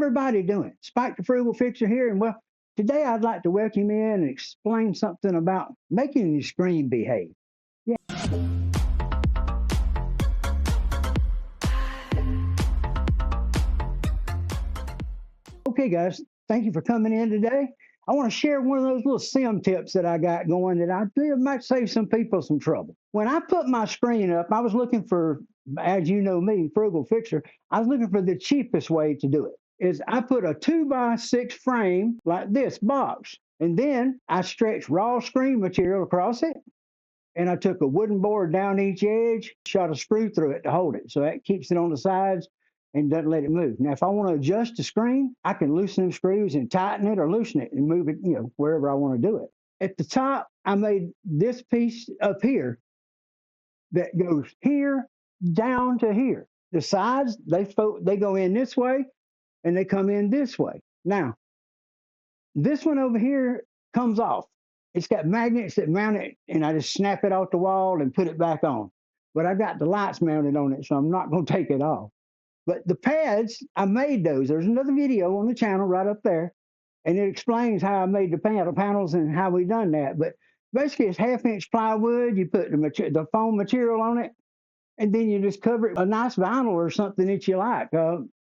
everybody doing? Spike the Frugal Fixer here, and well, today I'd like to welcome you in and explain something about making your screen behave. Yeah. Okay, guys, thank you for coming in today. I want to share one of those little sim tips that I got going that I feel might save some people some trouble. When I put my screen up, I was looking for, as you know me, Frugal Fixer, I was looking for the cheapest way to do it. Is I put a 2x6 frame like this box, and then I stretched raw screen material across it, and I took a wooden board down each edge, shot a screw through it to hold it, so that keeps it on the sides and doesn't let it move. Now, if I want to adjust the screen, I can loosen them screws and tighten it or loosen it and move it, wherever I want to do it. At the top, I made this piece up here that goes here down to here. The sides, they go in this way and they come in this way. Now, this one over here comes off. It's got magnets that mount it, and I just snap it off the wall and put it back on. But I got the lights mounted on it, so I'm not going to take it off. But the pads, I made those. There's another video on the channel right up there, and it explains how I made the panels and how we done that. But basically, it's 1/2-inch plywood. You put the foam material on it, and then you just cover it with a nice vinyl or something that you like.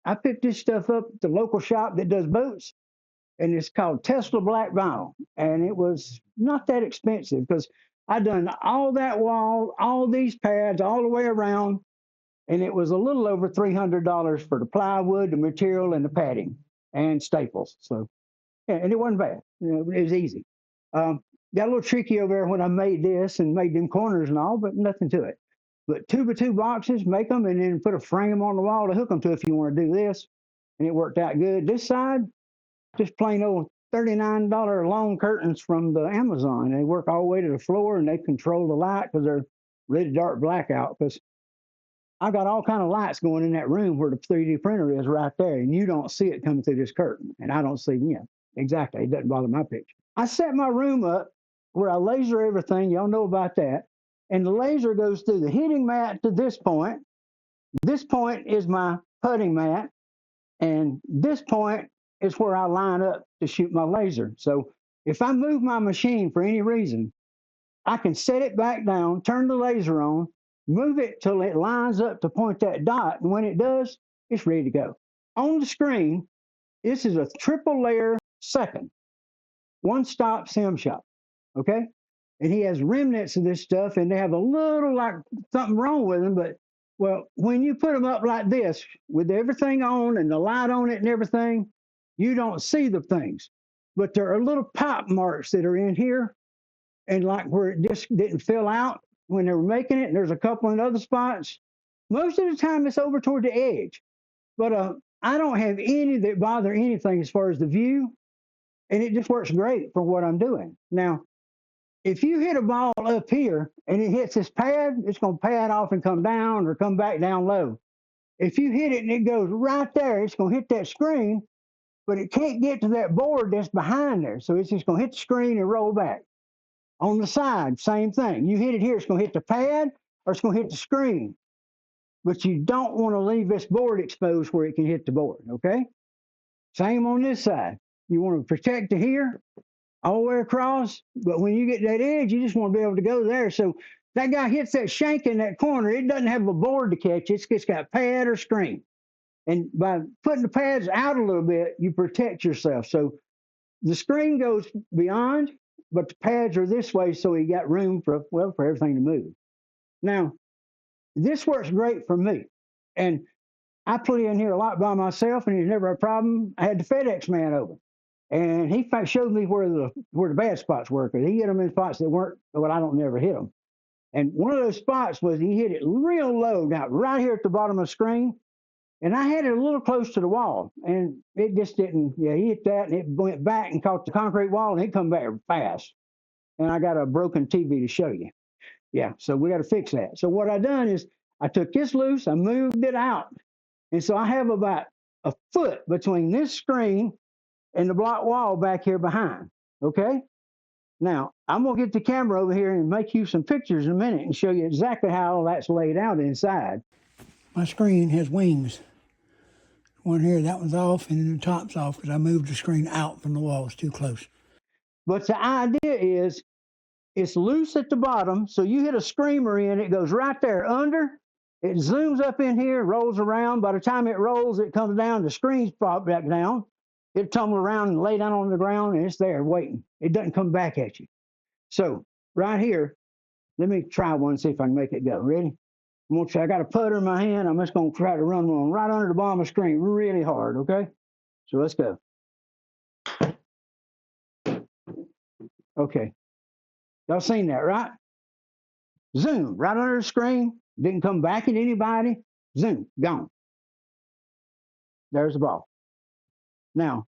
I picked this stuff up at the local shop that does boats, and it's called Tesla Black Vinyl. And it was not that expensive because I done all that wall, all these pads, all the way around. And it was a little over $300 for the plywood, the material, and the padding, and staples. So, yeah, and it wasn't bad. It was easy. Got a little tricky over there when I made this and made them corners and all, but nothing to it. But 2x2 boxes, make them, and then put a frame on the wall to hook them to if you want to do this. And it worked out good. This side, just plain old $39 long curtains from the Amazon. They work all the way to the floor, and they control the light because they're really dark blackout. Because I got all kind of lights going in that room where the 3D printer is right there, and you don't see it coming through this curtain. And I don't see, exactly. It doesn't bother my picture. I set my room up where I laser everything. Y'all know about that. And the laser goes through the hitting mat to this point. This point is my putting mat. And this point is where I line up to shoot my laser. So if I move my machine for any reason, I can set it back down, turn the laser on, move it till it lines up to point that dot, and when it does, it's ready to go. On the screen, this is a triple layer second, one-stop sim shop, okay? And he has remnants of this stuff, and they have a little like something wrong with them, but well, when you put them up like this, with everything on and the light on it and everything, you don't see the things. But there are little pop marks that are in here, and like where it just didn't fill out when they were making it, and there's a couple in other spots. Most of the time it's over toward the edge, but I don't have any that bother anything as far as the view, and it just works great for what I'm doing. Now, if you hit a ball up here and it hits this pad, it's going to pad off and come down or come back down low. If you hit it and it goes right there, it's going to hit that screen, but it can't get to that board that's behind there. So it's just going to hit the screen and roll back. On the side, same thing. You hit it here, it's going to hit the pad or it's going to hit the screen. But you don't want to leave this board exposed where it can hit the board, okay? Same on this side. You want to protect it here, all the way across, but when you get that edge, you just want to be able to go there. So that guy hits that shank in that corner, it doesn't have a board to catch. It's just got pad or screen. And by putting the pads out a little bit, you protect yourself. So the screen goes beyond, but the pads are this way, so you got room for everything to move. Now, this works great for me. And I play in here a lot by myself, and it's never a problem. I had the FedEx man over, and he showed me where the bad spots were, because he hit them in spots that weren't, well, I don't never hit them. And one of those spots was he hit it real low, now right here at the bottom of the screen, and I had it a little close to the wall, and it just didn't, he hit that, and it went back and caught the concrete wall, and it come back fast. And I got a broken TV to show you. Yeah, so we got to fix that. So what I done is I took this loose, I moved it out. And so I have about a foot between this screen and the block wall back here behind, okay? Now, I'm going to get the camera over here and make you some pictures in a minute and show you exactly how all that's laid out inside. My screen has wings. one here, that one's off, and then the top's off because I moved the screen out from the wall. It's too close. But the idea is it's loose at the bottom, so you hit a screamer in, it goes right there under, it zooms up in here, rolls around. By the time it rolls, it comes down, the screen's popped back down. It tumbles around and lay down on the ground, and it's there waiting. It doesn't come back at you. So right here, let me try one and see if I can make it go. Ready? I'm gonna try. I got a putter in my hand. I'm just gonna try to run one right under the bottom of the screen really hard, okay? So let's go. Okay. Y'all seen that, right? Zoom, right under the screen. Didn't come back at anybody. Zoom, gone. There's the ball. Now,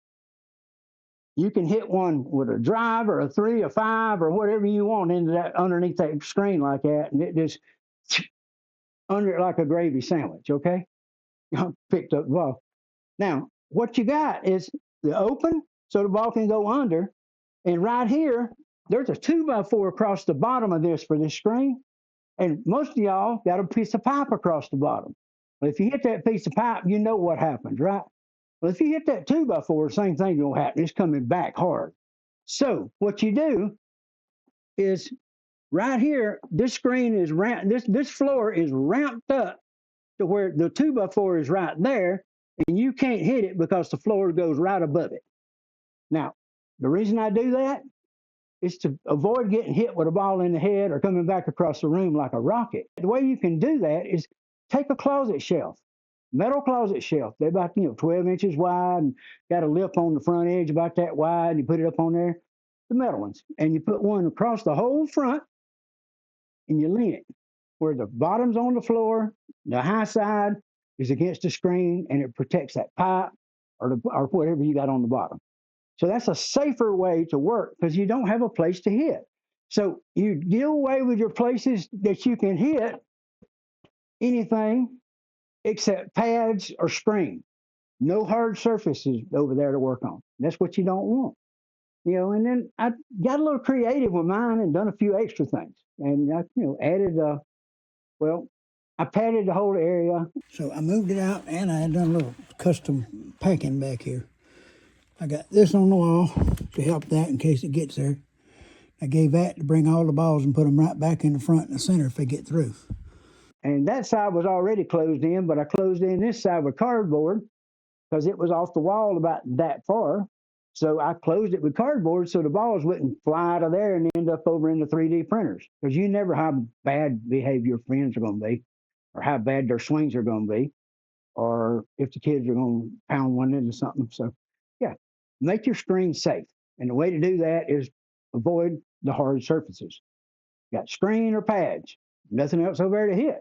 you can hit one with a drive or a 3, a 5, or whatever you want into that underneath that screen like that, and it just under it like a gravy sandwich, okay? Picked up the ball. Now, what you got is the open, so the ball can go under, and right here, there's a 2x4 across the bottom of this for this screen, and most of y'all got a piece of pipe across the bottom. Well, if you hit that piece of pipe, you know what happens, right? Well, if you hit that 2x4, same thing will happen. It's coming back hard. So what you do is right here, this screen is this floor is ramped up to where the 2x4 is right there, and you can't hit it because the floor goes right above it. Now, the reason I do that is to avoid getting hit with a ball in the head or coming back across the room like a rocket. The way you can do that is take a closet shelf, metal closet shelf. They're about 12 inches wide and got a lip on the front edge about that wide. And you put it up on there, the metal ones, and you put one across the whole front, and you lean it where the bottom's on the floor, the high side is against the screen, and it protects that pipe or whatever you got on the bottom. So that's a safer way to work because you don't have a place to hit. So you deal away with your places that you can hit anything except pads or screen. No hard surfaces over there to work on. That's what you don't want. And then I got a little creative with mine and done a few extra things. And I, added, I padded the whole area. So I moved it out, and I had done a little custom packing back here. I got this on the wall to help that in case it gets there. I gave that to bring all the balls and put them right back in the front and the center if they get through. And that side was already closed in, but I closed in this side with cardboard because it was off the wall about that far. So I closed it with cardboard so the balls wouldn't fly out of there and end up over into 3D printers. Because you never how bad behavior your friends are going to be, or how bad their swings are going to be, or if the kids are going to pound one into something. So, yeah, make your screen safe. And the way to do that is avoid the hard surfaces. Got screen or pads, nothing else over there to hit.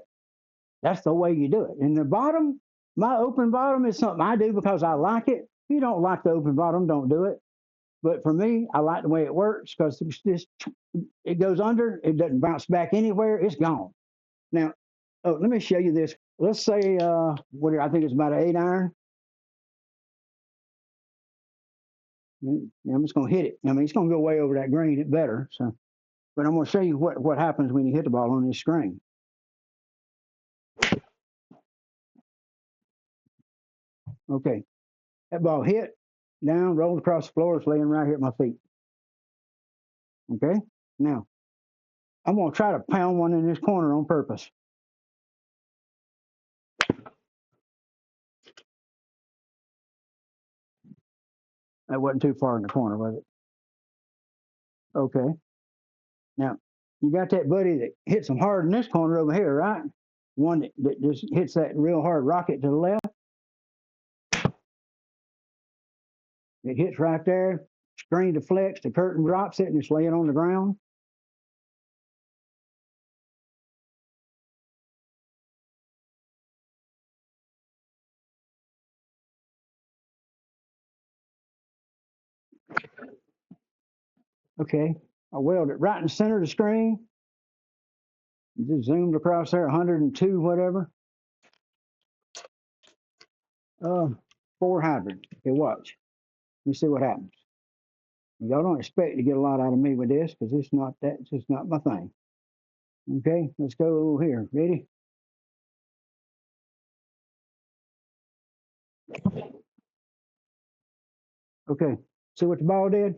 That's the way you do it. And the bottom, my open bottom is something I do because I like it. If you don't like the open bottom, don't do it. But for me, I like the way it works because it goes under, it doesn't bounce back anywhere, it's gone. Now, let me show you this. Let's say, I think it's about an 8-iron. I'm just going to hit it. I mean, it's going to go way over that green. It better. So, but I'm going to show you what happens when you hit the ball on this screen. Okay, that ball hit down, rolled across the floor. It's laying right here at my feet. Okay, now I'm going to try to pound one in this corner on purpose. That wasn't too far in the corner, was it? Okay. Now, you got that buddy that hits them hard in this corner over here, right? One that just hits that real hard rocket to the left. It hits right there, screen deflects, the curtain drops it, and it's laying on the ground. Okay, I welded it right in the center of the screen. Just zoomed across there, 102, whatever. 400. Okay, watch. Let me see what happens. Y'all don't expect to get a lot out of me with this because it's just not my thing. Okay, let's go here. Ready? Okay, see what the ball did?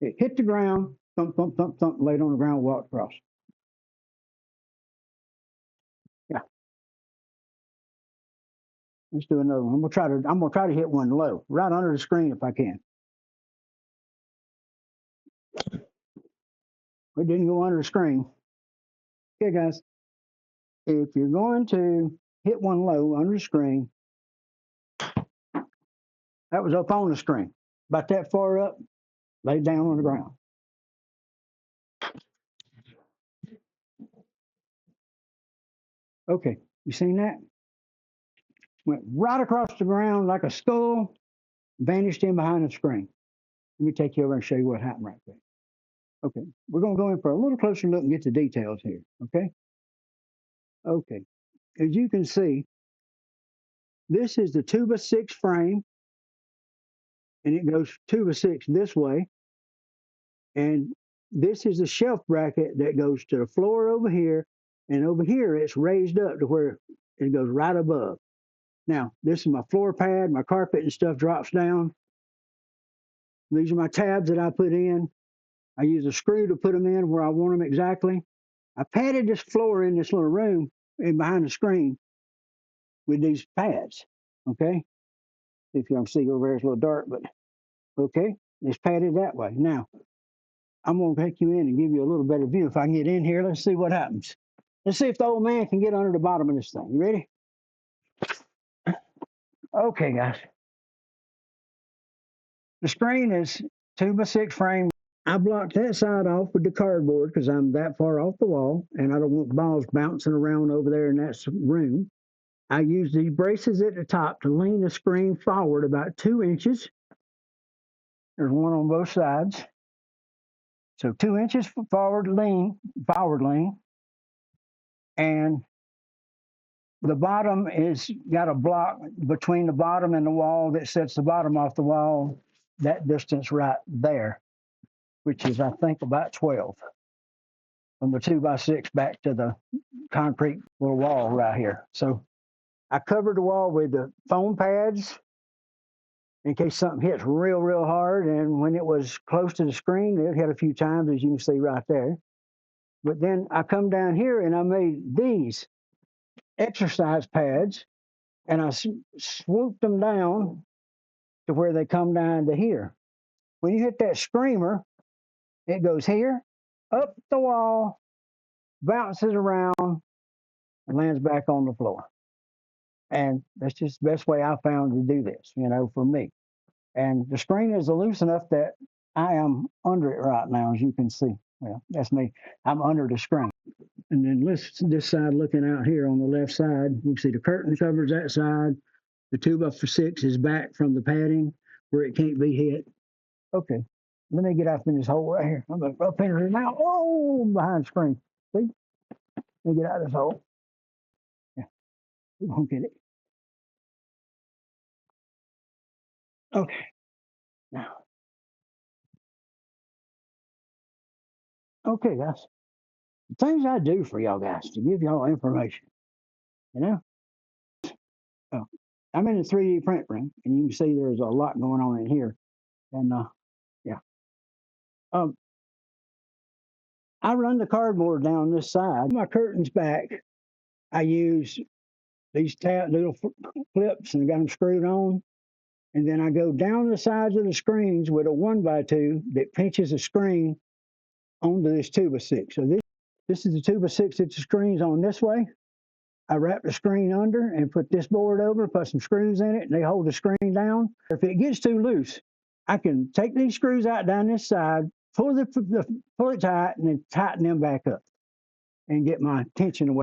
It hit the ground, thump, thump, thump, thump, laid on the ground, walked across. Yeah, let's do another one. I'm gonna try to hit one low, right under the screen if I can. It didn't go under the screen. Okay, guys, if you're going to hit one low under the screen, that was up on the screen. About that far up, laid down on the ground. Okay, you seen that? Went right across the ground like a skull, vanished in behind the screen. Let me take you over and show you what happened right there. Okay, we're going to go in for a little closer look and get the details here. Okay. Okay, as you can see, this is the 2x6 frame, and it goes 2x6 this way. And this is the shelf bracket that goes to the floor over here. And over here, it's raised up to where it goes right above. Now, this is my floor pad, my carpet and stuff drops down. These are my tabs that I put in. I use a screw to put them in where I want them exactly. I padded this floor in this little room in behind the screen with these pads. Okay. If you can see over there, it's a little dark, but okay. It's padded that way. Now, I'm going to take you in and give you a little better view. If I can get in here, let's see what happens. Let's see if the old man can get under the bottom of this thing. You ready? Okay, guys. The screen is 2x6 frame. I blocked that side off with the cardboard because I'm that far off the wall and I don't want balls bouncing around over there in that room. I use these braces at the top to lean the screen forward about 2 inches. There's one on both sides. So 2 inches forward lean, and the bottom is got a block between the bottom and the wall that sets the bottom off the wall, that distance right there, which is, I think, about 12 from the 2x6 back to the concrete little wall right here. So I covered the wall with the foam pads in case something hits real, real hard. And when it was close to the screen, it hit a few times, as you can see right there. But then I come down here and I made these exercise pads and I swooped them down to where they come down to here. When you hit that screamer, it goes here, up the wall, bounces around, and lands back on the floor. And that's just the best way I found to do this, for me. And the screen is loose enough that I am under it right now, as you can see. Well, that's me. I'm under the screen. And then this side looking out here on the left side, you can see the curtain covers that side. The 2x6 is back from the padding where it can't be hit. Okay, let me get up in this hole right here. I'm up in here now. Oh, behind the screen. See? Let me get out of this hole. Yeah, we won't get it. Okay, now. Okay, guys. The things I do for y'all guys to give y'all information, you know? Oh, I'm in the 3D print room, and you can see there's a lot going on in here. And yeah. Um, I run the cardboard down this side. My curtains back, I use these little clips and got them screwed on. And then I go down the sides of the screens with a 1x2 that pinches the screen onto this 2x6. So this is the 2x6 that the screen's on this way. I wrap the screen under and put this board over, put some screws in it, and they hold the screen down. If it gets too loose, I can take these screws out down this side, pull it tight, and then tighten them back up and get my tension away.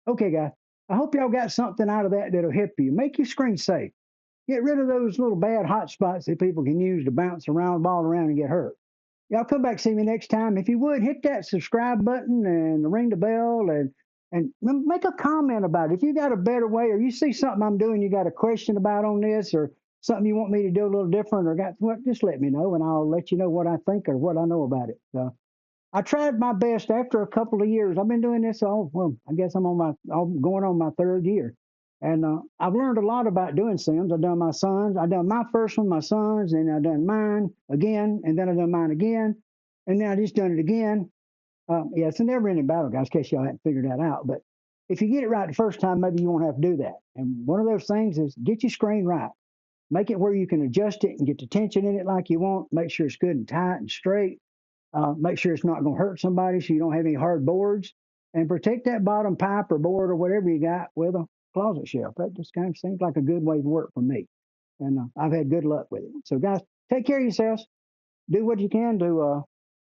Okay, guys, I hope y'all got something out of that that'll help you. Make your screen safe. Get rid of those little bad hot spots that people can use to bounce around, ball around, and get hurt. Y'all come back see me next time. If you would, hit that subscribe button and ring the bell and make a comment about it. If you got a better way or you see something I'm doing you got a question about on this or something you want me to do a little different or just let me know and I'll let you know what I think or what I know about it. So I tried my best after a couple of years. I've been doing this I guess I'm going on my third year. And I've learned a lot about doing sims. I've done I done my first one, my sons, and I done mine again, and then I done mine again, and then I just done it again. Yeah, it's a never-ending battle, guys, in case y'all hadn't figured that out. But if you get it right the first time, maybe you won't have to do that. And one of those things is get your screen right. Make it where you can adjust it and get the tension in it like you want. Make sure it's good and tight and straight. Make sure it's not going to hurt somebody so you don't have any hard boards. And protect that bottom pipe or board or whatever you got with a closet shelf. That just kind of seems like a good way to work for me. And I've had good luck with it. So, guys, take care of yourselves. Do what you can to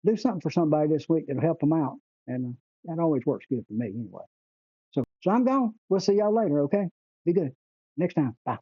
do something for somebody this week that'll help them out. And that always works good for me anyway. So I'm gone. We'll see y'all later, okay? Be good. Next time. Bye.